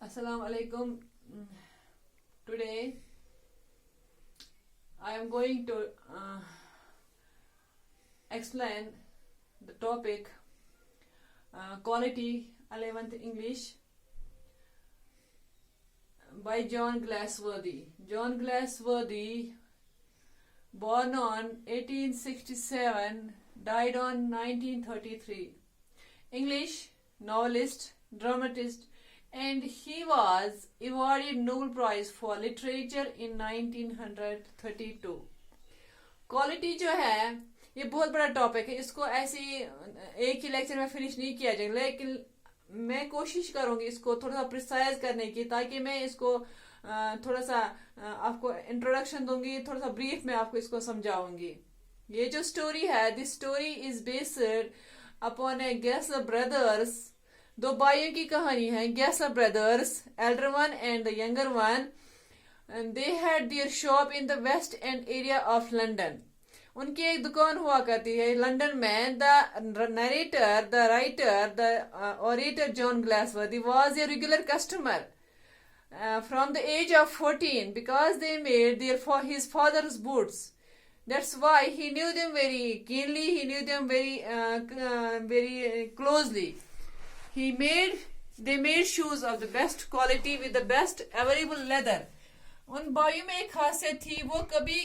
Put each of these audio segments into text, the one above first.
Assalamu alaikum. Today I am going to explain the topic Quality 11th English by John Glassworthy. John Glassworthy, born on 1867, died on 1933. English novelist, dramatist, and he was awarded Nobel Prize for Literature in 1932. Quality जो है ये बहुत बड़ा topic है, इसको ऐसे एक ही lecture में फिनिश नहीं किया जाएगा, लेकिन मैं कोशिश करूंगी इसको थोड़ा सा प्रिसाइज करने की, ताकि मैं इसको थोड़ा सा आपको इंट्रोडक्शन दूंगी, थोड़ा सा ब्रीफ में आपको इसको समझाऊंगी. ये जो स्टोरी है, this story is based upon a Gessler brothers. दो भाइयों की कहानी है. Gessler brothers, elder one and the younger one, they had their shop in the west and area of London. उनकी एक दुकान हुआ करती है लंदन में. The narrator, the writer, the orator John Galsworthy was a regular customer from the age of 14 because they made his father's boots. That's why he knew them very keenly, he knew them very closely. They made shoes of the best quality with the best available leather. उन भाइयों में एक खासियत थी, वो कभी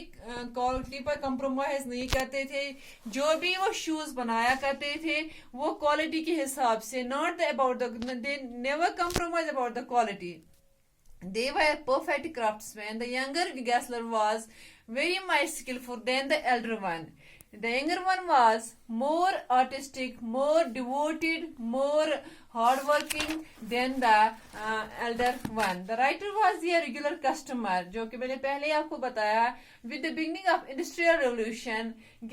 quality पर compromise नहीं करते थे. जो भी वो शूज बनाया करते थे वो क्वालिटी के हिसाब से, not about they never compromise about the quality. They were perfect craftsmen. The younger Gessler was very much skillful than the elder one. The younger one was more artistic, more devoted, more hardworking than the elder one. The writer was a regular customer, जो कि मैंने पहले ही आपको बताया. With the beginning of Industrial Revolution,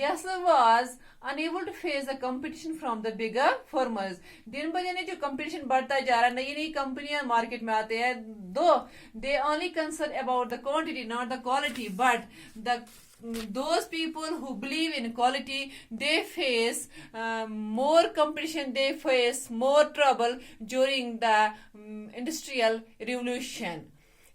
Gessler was unable to face the competition from the bigger firms. दिन ब दिन जो competition बढ़ता जा रहा है, नई नई कंपनियां मार्केट में आते हैं. Though they only concern about the quantity, not the quality, but those people who believe in quality, they face more competition, they face more trouble during the industrial revolution.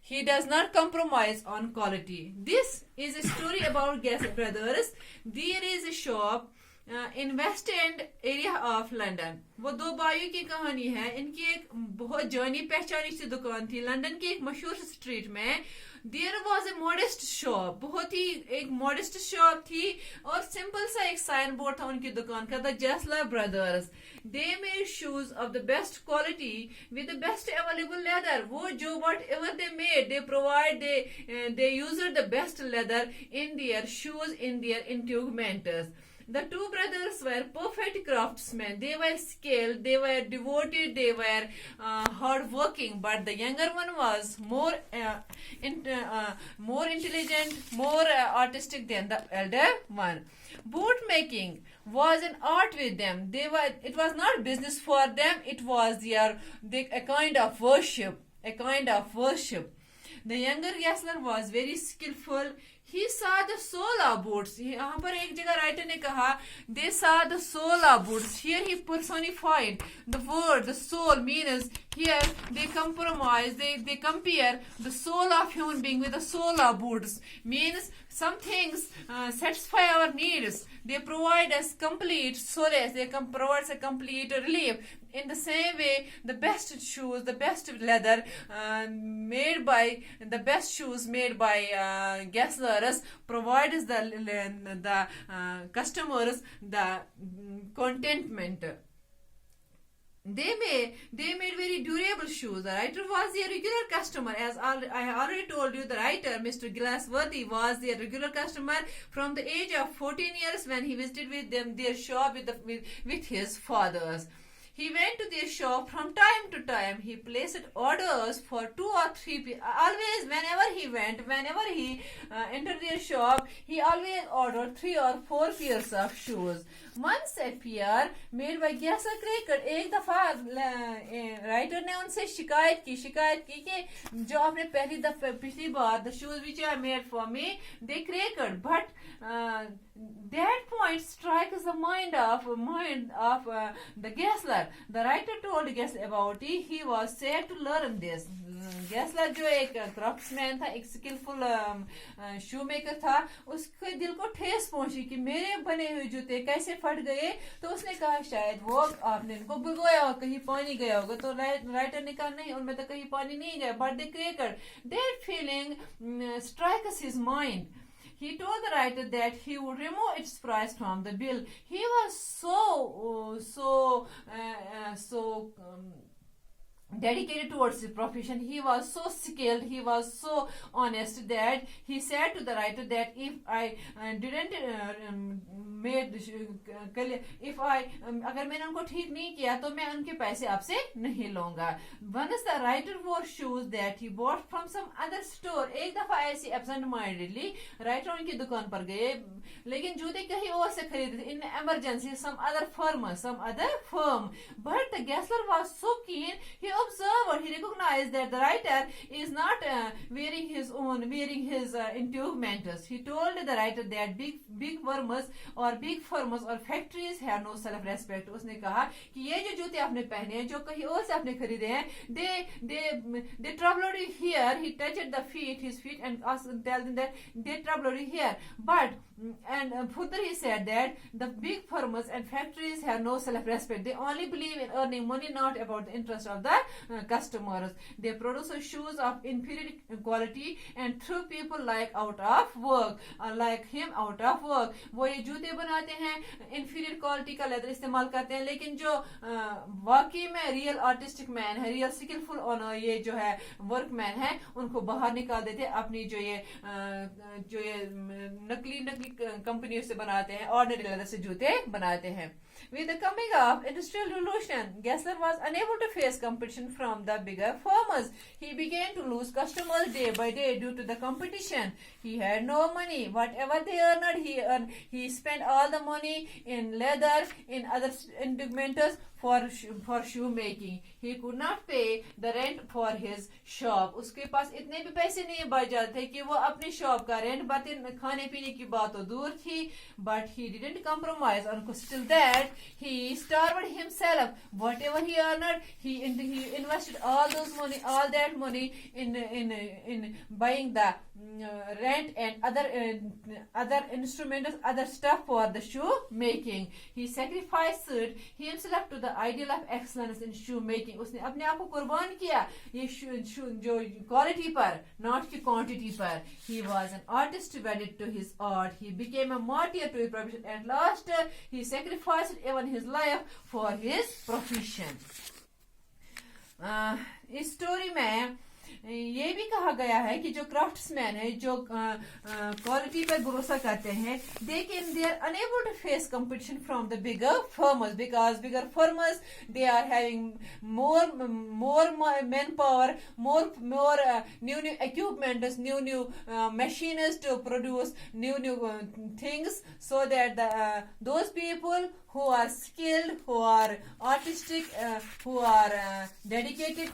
He does not compromise on quality. This is a story about Gessler brothers. There is a shop in West and area of London. वो दो भाइयों की कहानी है. इनकी एक बहुत जानी पहचानी सी दुकान थी लंदन की एक मशहूर स्ट्रीट में. There was a modest shop, बहुत ही एक मॉडेस्ट शॉप थी, और सिंपल सा एक साइन बोर्ड था उनकी दुकान का, the Gessler brothers. They made shoes of the best quality with the best available leather. वो जो whatever they made, they provide, they use the best leather in their shoes, in their instruments. The two brothers were perfect craftsmen. They were skilled, they were devoted, they were hardworking. But the younger one was more intelligent, more artistic than the elder one. Boot making was an art with them. It was not business for them. It was a kind of worship. A kind of worship. The younger Gessler was very skillful. He saw the sole of boots. यहाँ पर एक जगह writer ने कहा, they saw the sole of boots. Here he personified the word, the soul means here they compromise, they compare the soul of human being with the soul of boots. Means some things satisfy our needs. They provide us complete solace. They provide us a complete relief. In the same way, the best shoes, the best leather made by Gesslers provides the customers the contentment. They made very durable shoes. The writer was a regular customer. As I already told you, the writer, Mr. Glassworthy, was a regular customer from the age of 14 years when he visited their shop with his fathers. He went to their shop from time to time. He placed orders for 2 or 3 people. Always, whenever he entered their shop, he always ordered 3 or 4 pairs of shoes. Once appear made by Gyasa Cricket. एक दफा writer ने उनसे शिकायत की कि जो आपने पिछली बार the shoes which are made for me they cracked, but that point strikes the mind of the Gessler. The writer told Gessler about it. He was sad to learn this. Gessler जो एक craftsman था, एक skilful शू maker था, उसके दिल को ठेस पहुंची कि मेरे बने हुए जूते कैसे फट गए। तो उसने कहा शायद वो आपने इनको भिगोया हो, कहीं पानी गया होगा। तो राइटर ने कहा नहीं, उनमें तो कहीं पानी नहीं गया, but they cracked. That feeling strikes his mind. He told the writer that he would remove its price from the bill. He was so dedicated towards his profession. He was so skilled, he was so honest that he said to the writer that if I didn't made if I अगर मैंने उनको ठीक नहीं किया तो मैं उनके पैसे आपसे नहीं लूंगा. Once the writer wore shoes that he bought from some other store. एक दफा ऐसी absent mindedly राइटर उनकी दुकान पर गए, लेकिन जूते कहीं और से खरीदे थे. In emergency, some other firm. But the Gessler was so keen, he recognized that the writer is not wearing his endowments. He told the writer that big firms or factories have no self-respect. उसने कहा कि ये जो जूते आपने पहने हैं, जो कहीं और से आपने खरीदे हैं, they troubled you here. He touched his feet and tell them that they troubled you here. But further he said that the big firms and factories have no self-respect. They only believe in earning money, not about the interest of the customers. They produce shoes of inferior quality and throw people like him out of work. वो ये जूते बनाते हैं, inferior quality का leather इस्तेमाल करते हैं, लेकिन जो वाकई में रियल आर्टिस्टिक मैन है, रियल स्किलफुल ऑनर ये जो है वर्कमैन है, उनको बाहर निकाल देते हैं. अपनी जो ये नकली कंपनियों से बनाते हैं, ऑर्डिनरी लेदर से जूते बनाते हैं. With the coming of Industrial Revolution, Gessler was unable to face competition from the bigger firms. He began to lose customers day by day due to the competition. He had no money. Whatever they earned, he spent all the money in leather, in other induments for shoemaking. He could not pay the rent for his shop. उसके पास इतने भी पैसे नहीं बच जाते कि वो अपनी शॉप का रेंट, खाने पीने की बात तो दूर थी. But he didn't compromise on still that he starved himself. Whatever he earned, he invested all that money in buying the rent and other instruments, other stuff for the shoe making. He sacrificed himself to the ideal of excellence in shoe making. उसने अपने आप को कुर्बान किया ये जो quality पर, not की क्वांटिटी पर. He was an artist wedded to his art. He became a martyr to his profession. At last, he sacrificed even his life for his profession. इस स्टोरी में ये भी कहा गया है कि जो क्राफ्ट्समैन है, जो क्वालिटी पर भरोसा करते हैं, they are unable to face competition from the bigger firms, because bigger firms they are having more manpower, more new equipment, new machines to produce new things, so that those people who are skilled, who are artistic, who are dedicated,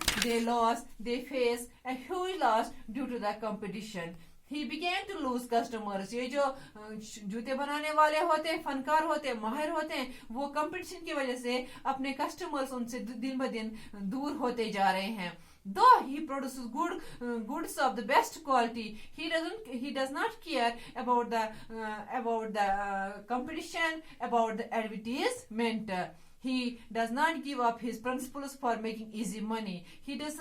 they face a huge loss due to the competition. He began to lose customers. ये जो जूते बनाने वाले होते हैं, फनकार होते हैं, माहिर होते हैं, वो कंपटीशन की वजह से अपने कस्टमर्स उनसे दिन ब दिन दूर होते जा रहे हैं. Though he produces goods of the best quality, he does not care about the competition, about the advertisement. He does not give up his principles for making easy money. He does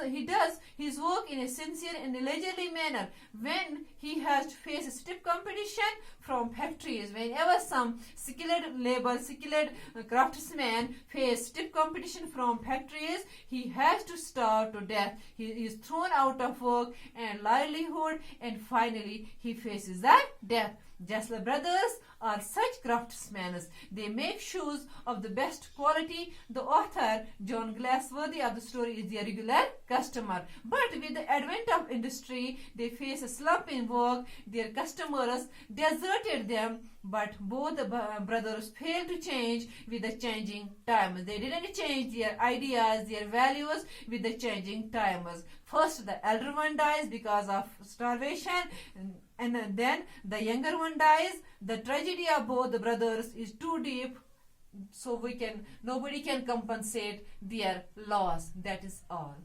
his work in a sincere and leisurely manner. When he has to face stiff competition from factories, whenever some skilled craftsman face stiff competition from factories, he has to starve to death. He is thrown out of work and livelihood, and finally he faces the death. Jasler brothers are such craftsmen. They make shoes of the best quality. The author, John Glassworthy of the story, is their regular customer. But with the advent of industry, they face a slump in work. Their customers deserted them, but both the brothers failed to change with the changing times. They didn't change their ideas, their values with the changing times. First, the elder one dies because of starvation, and then the younger one dies. The tragedy of both the brothers is too deep, so nobody can compensate their loss. That is all.